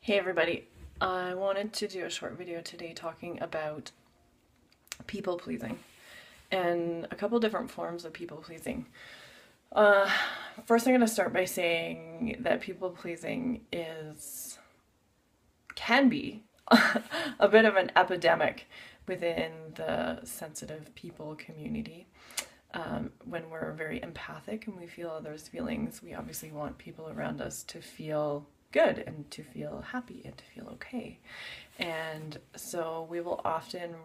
Hey everybody, I wanted to do a short video today talking about people pleasing and a couple different forms of people pleasing. Uh, First I'm going to start by saying that people pleasing can be a bit of an epidemic within the sensitive people community. When we're very empathic and we feel others' feelings, we obviously want people around us to feel good and to feel happy and to feel okay. And so we will often,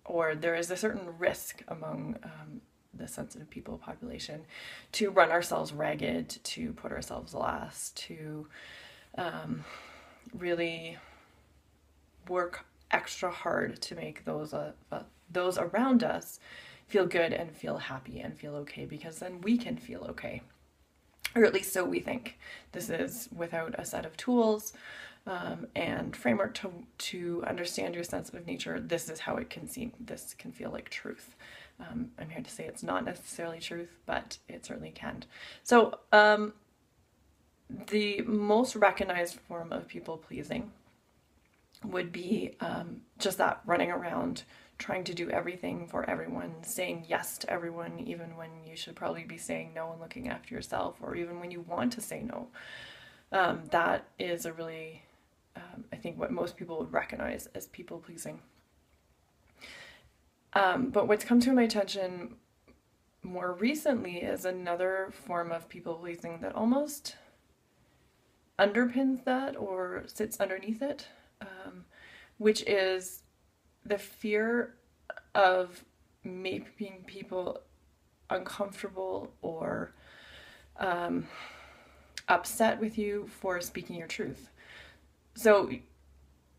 or there is a certain risk among the sensitive people population to run ourselves ragged, to put ourselves last, to really work extra hard to make those around us feel good and feel happy and feel okay, because then we can feel okay. Or at least so we think. This is without a set of tools and framework to understand your sensitive nature. This is how it can seem. This can feel like truth. I'm here to say it's not necessarily truth, but it certainly can. So the most recognized form of people pleasing would be just that, running around trying to do everything for everyone, saying yes to everyone, even when you should probably be saying no and looking after yourself, or even when you want to say no. That is a really, I think, what most people would recognize as people pleasing. But what's come to my attention more recently is another form of people pleasing that almost underpins that or sits underneath it, which is the fear of making people uncomfortable or upset with you for speaking your truth. So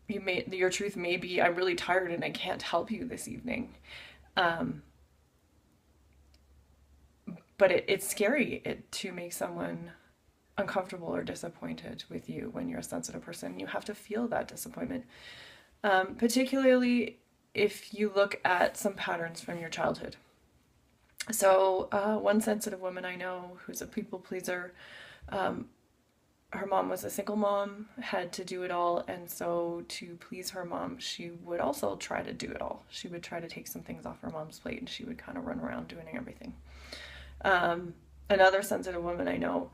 your truth may be, I'm really tired and I can't help you this evening. But it's scary to make someone uncomfortable or disappointed with you when you're a sensitive person. You have to feel that disappointment. Particularly if you look at some patterns from your childhood. So one sensitive woman I know who's a people pleaser, her mom was a single mom, had to do it all, and so to please her mom, she would also try to do it all. She would try to take some things off her mom's plate, and she would kind of run around doing everything. Another sensitive woman I know,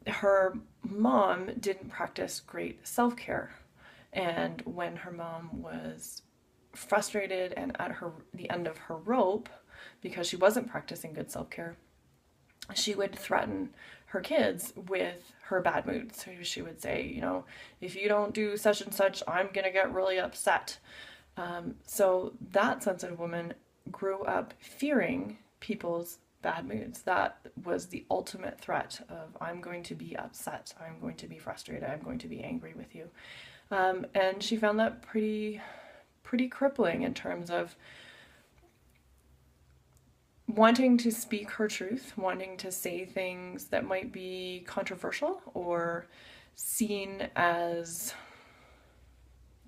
her mom didn't practice great self-care. And when her mom was frustrated and at the end of her rope because she wasn't practicing good self-care, she would threaten her kids with her bad moods. So she would say, if you don't do such and such, I'm gonna get really upset. So that sensitive woman grew up fearing people's bad moods. That was the ultimate threat of, I'm going to be upset, I'm going to be frustrated, I'm going to be angry with you. And she found that pretty crippling in terms of wanting to speak her truth, wanting to say things that might be controversial or seen as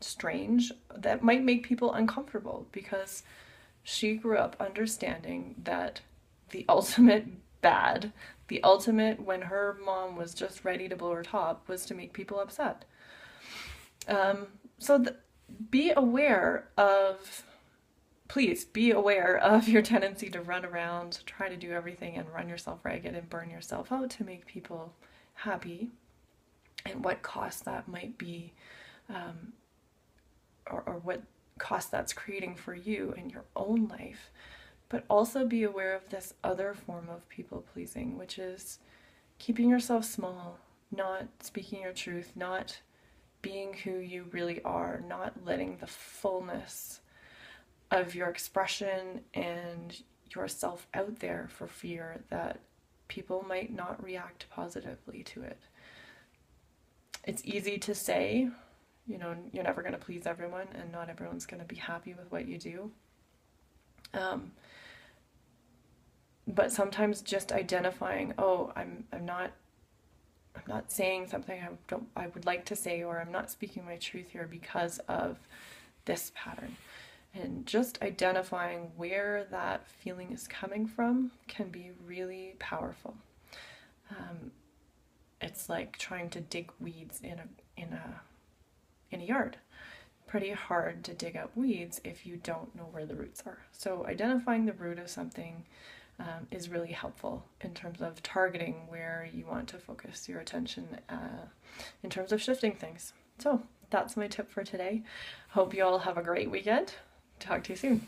strange, that might make people uncomfortable, because she grew up understanding that the ultimate bad, the ultimate when her mom was just ready to blow her top, was to make people upset. Please be aware of your tendency to run around, try to do everything and run yourself ragged and burn yourself out to make people happy, and what cost that might be, or what cost that's creating for you in your own life. But also be aware of this other form of people pleasing, which is keeping yourself small, not speaking your truth, not being who you really are, not letting the fullness of your expression and yourself out there for fear that people might not react positively to it. It's easy to say, you're never going to please everyone and not everyone's going to be happy with what you do. But sometimes just identifying, I'm not saying something I would like to say, or I'm not speaking my truth here because of this pattern. And just identifying where that feeling is coming from can be really powerful. It's it's like trying to dig weeds in a yard. Pretty hard to dig up weeds if you don't know where the roots are. So identifying the root of something is really helpful in terms of targeting where you want to focus your attention in terms of shifting things. So that's my tip for today. Hope you all have a great weekend. Talk to you soon.